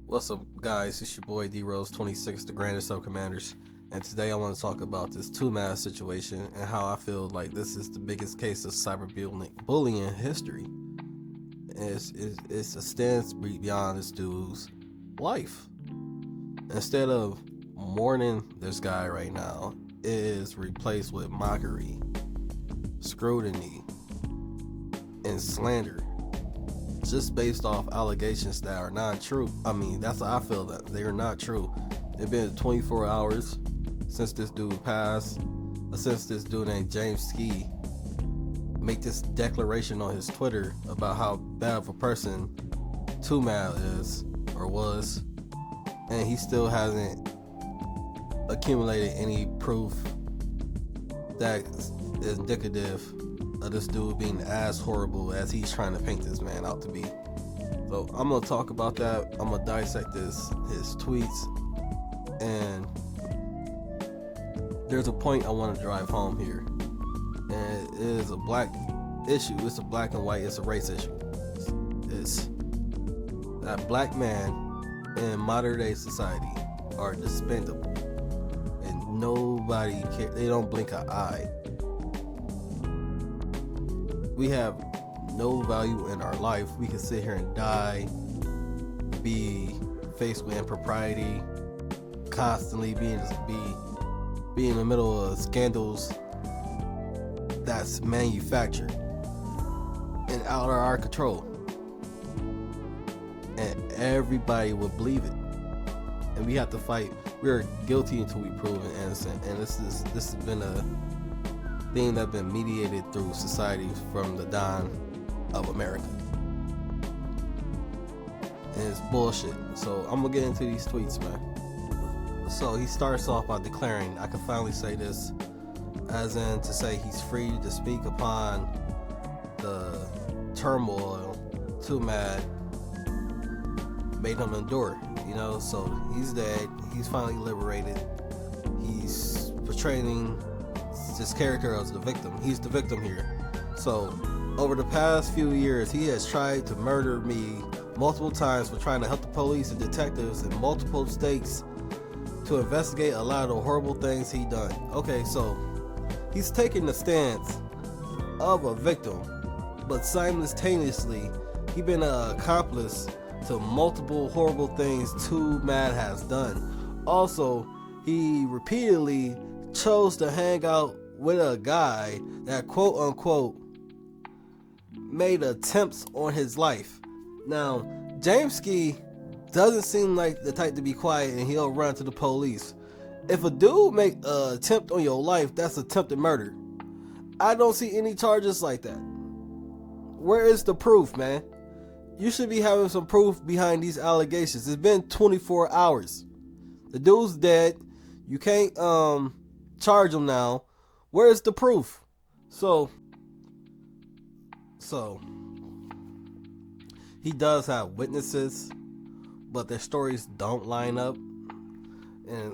What's up, guys? It's your boy D-Rose26, the grandest of commanders, and today I want to talk about this Twomad situation and how I feel like this is the biggest case of cyberbullying in history. It's a stance beyond this dude's life. Instead of mourning this guy right now, it is replaced with mockery, scrutiny, and slander, just based off allegations that are not true. I mean, that's how I feel, that they are not true. It's been 24 hours since this dude passed, since this dude named Jameskii made this declaration on his Twitter about how bad of a person Twomad is or was, and he still hasn't accumulated any proof that is indicative of this dude being as horrible as he's trying to paint this man out to be. So I'm gonna talk about that. I'm gonna dissect his tweets, and there's a point I want to drive home here, and it is a black issue. It's a black and white. It's a race issue. It's that black man in modern day society are dispensable, and nobody cares. They don't blink an eye. We have no value in our life. We can sit here and die, be faced with impropriety, constantly be in the middle of scandals that's manufactured and out of our control, and everybody would believe it. And we have to fight. We're guilty until we prove it innocent. And this has been a thing that's been mediated through society from the dawn of America, and it's bullshit. So I'm gonna get into these tweets, man. So he starts off by declaring, I can finally say this, as in to say he's free to speak upon the turmoil Twomad made him endure, so he's dead, he's finally liberated, he's portraying this character as the victim. He's the victim here. So over the past few years, he has tried to murder me multiple times for trying to help the police and detectives in multiple states to investigate a lot of the horrible things he done. Okay, so he's taking the stance of a victim, but simultaneously he been an accomplice to multiple horrible things Twomad has done. Also, he repeatedly chose to hang out with a guy that quote unquote made attempts on his life. Now, Jameskii doesn't seem like the type to be quiet and he'll run to the police. If a dude make an attempt on your life, that's attempted murder. I don't see any charges like that. Where is the proof, man? You should be having some proof behind these allegations. It's been 24 hours. The dude's dead. You can't charge him now. Where's the proof? So he does have witnesses, but their stories don't line up. And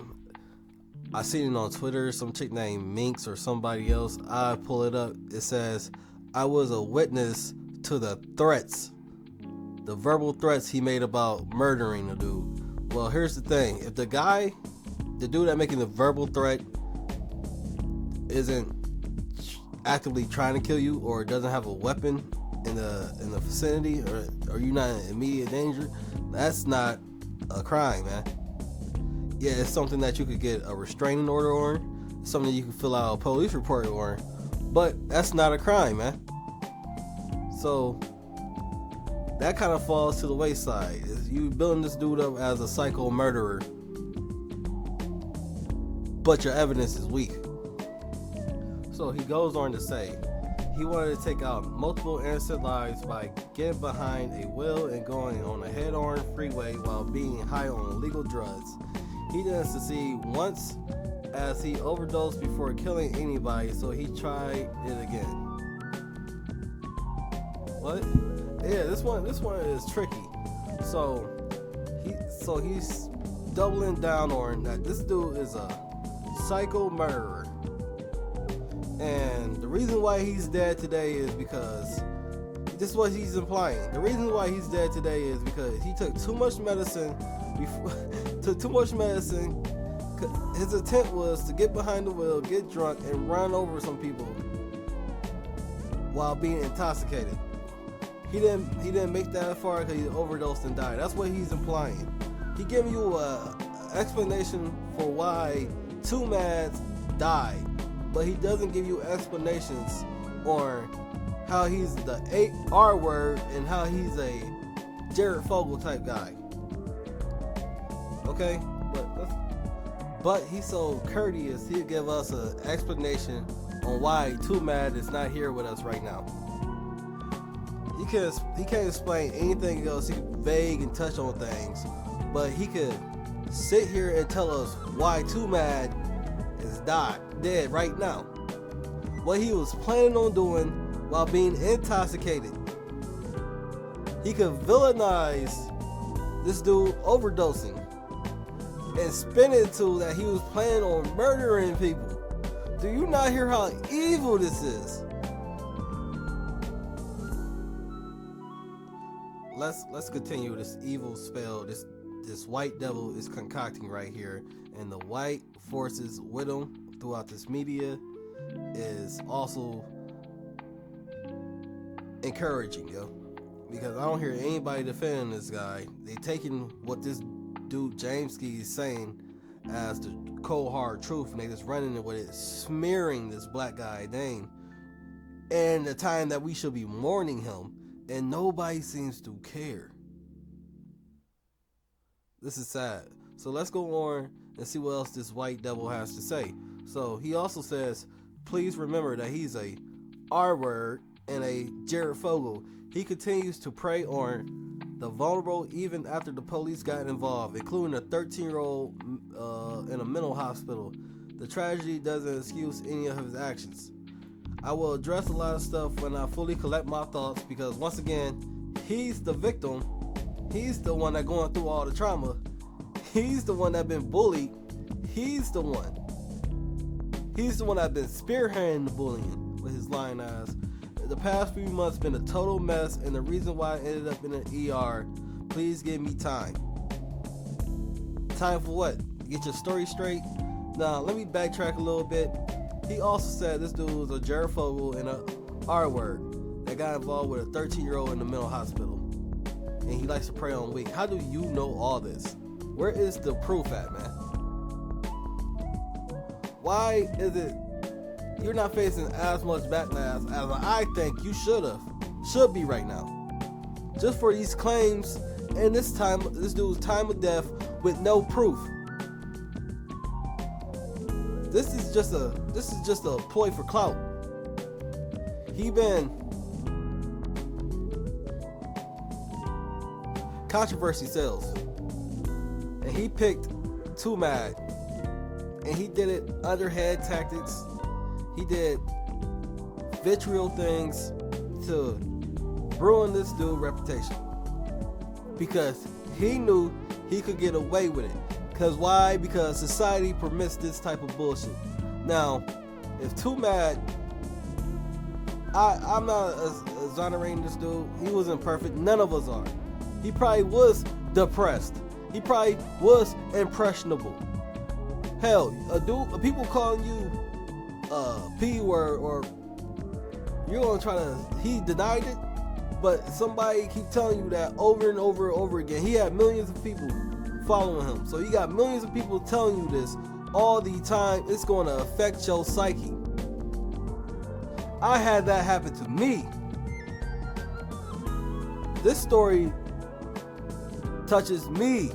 I seen it on Twitter, some chick named Minx or somebody else. I pull it up. It says, I was a witness to the threats, the verbal threats he made about murdering a dude. Well, here's the thing. If the dude that making the verbal threat isn't actively trying to kill you, or doesn't have a weapon in the vicinity, or you're not in immediate danger, that's not a crime, man. Yeah, it's something that you could get a restraining order on, something you can fill out a police report on, but that's not a crime, man. So that kind of falls to the wayside. Is you building this dude up as a psycho murderer, but your evidence is weak. So he goes on to say he wanted to take out multiple innocent lives by getting behind a wheel and going on a head-on freeway while being high on illegal drugs. He didn't succeed once, as he overdosed before killing anybody, so he tried it again. What? Yeah, this one is tricky. So he's doubling down on that this dude is a psycho murderer. And the reason why he's dead today is because this is what he's implying. The reason why he's dead today is because he took too much medicine Took too much medicine. His intent was to get behind the wheel, get drunk, and run over some people while being intoxicated. He didn't make that far because he overdosed and died. That's what he's implying. He giving you a explanation for why Twomad died, but he doesn't give you explanations on how he's the R word and how he's a Jared Fogle type guy. Okay, but he's so courteous, he'll give us an explanation on why Twomad is not here with us right now. He can't explain anything else. He's vague and touch on things, but he could sit here and tell us why Twomad is dead right now. What he was planning on doing while being intoxicated. He could villainize this dude overdosing and spin it to that he was planning on murdering people. Do you not hear how evil this is? Let's continue this evil spell this white devil is concocting right here, and the white forces with him throughout this media is also encouraging, yo. Because I don't hear anybody defending this guy. They taking what this dude Jameskii is saying as the cold hard truth, and they just running with it, smearing this black guy name and the time that we should be mourning him, and nobody seems to care. This is sad. So let's go on and see what else this white devil has to say. So he also says, please remember that he's a R word and a Jared Fogle. He continues to prey on the vulnerable even after the police got involved, including a 13-year-old in a mental hospital. The tragedy doesn't excuse any of his actions. I will address a lot of stuff when I fully collect my thoughts, because once again, he's the victim. He's the one that going through all the trauma. He's the one that been bullied. He's the one that been spearheading the bullying with his lying ass. The past few months been a total mess, and the reason why I ended up in an ER. Please give me time. Time for what? Get your story straight? Now, let me backtrack a little bit. He also said this dude was a Jared Fogle and a R word that got involved with a 13-year-old in the mental hospital. And he likes to prey on weak. How do you know all this? Where is the proof at, man? Why is it you're not facing as much backlash as I think you should be right now? Just for these claims and this dude's time of death with no proof. This is just a ploy for clout. He been controversy sells, and he picked Twomad, and he did it underhand tactics. He did vitriol things to ruin this dude's reputation, because he knew he could get away with it. Because why? Because society permits this type of bullshit. Now, if Twomad, I'm not exonerating this dude. He wasn't perfect. None of us are. He probably was depressed. He probably was impressionable. Hell, people calling you P word, or you're gonna try to. He denied it, but somebody keep telling you that over and over and over again. He had millions of people following him, so you got millions of people telling you this all the time. It's going to affect your psyche. I had that happen to me. This story touches me.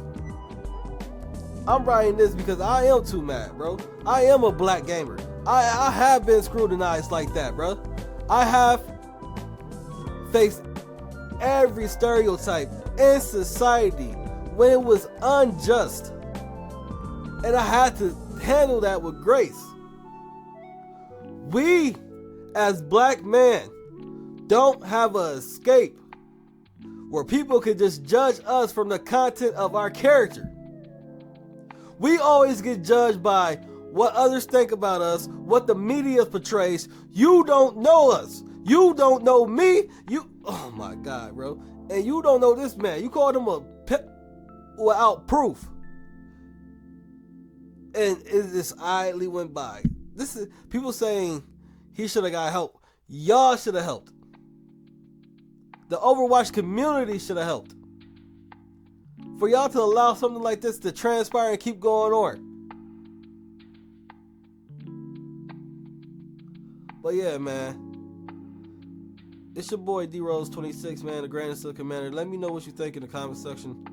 I'm writing this because I am Twomad, bro. I am a black gamer. I have been scrutinized like that, bro. I have faced every stereotype in society when it was unjust, and I had to handle that with grace. We, as black men, don't have an escape where people can just judge us from the content of our character. We always get judged by what others think about us, what the media portrays. You don't know us. You don't know me. Oh my God, bro. And you don't know this man. You called him a without proof. And it just idly went by. This is people saying he should have got help. Y'all should have helped. The Overwatch community should have helped. For y'all to allow something like this to transpire and keep going on. But yeah, man. It's your boy D-Rose26, man, the Grand Still Commander. Let me know what you think in the comment section.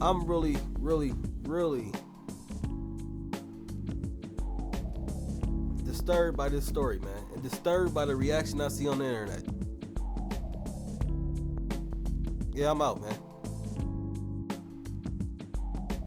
I'm really disturbed by this story, man. And disturbed by the reaction I see on the internet. Yeah, I'm out, man.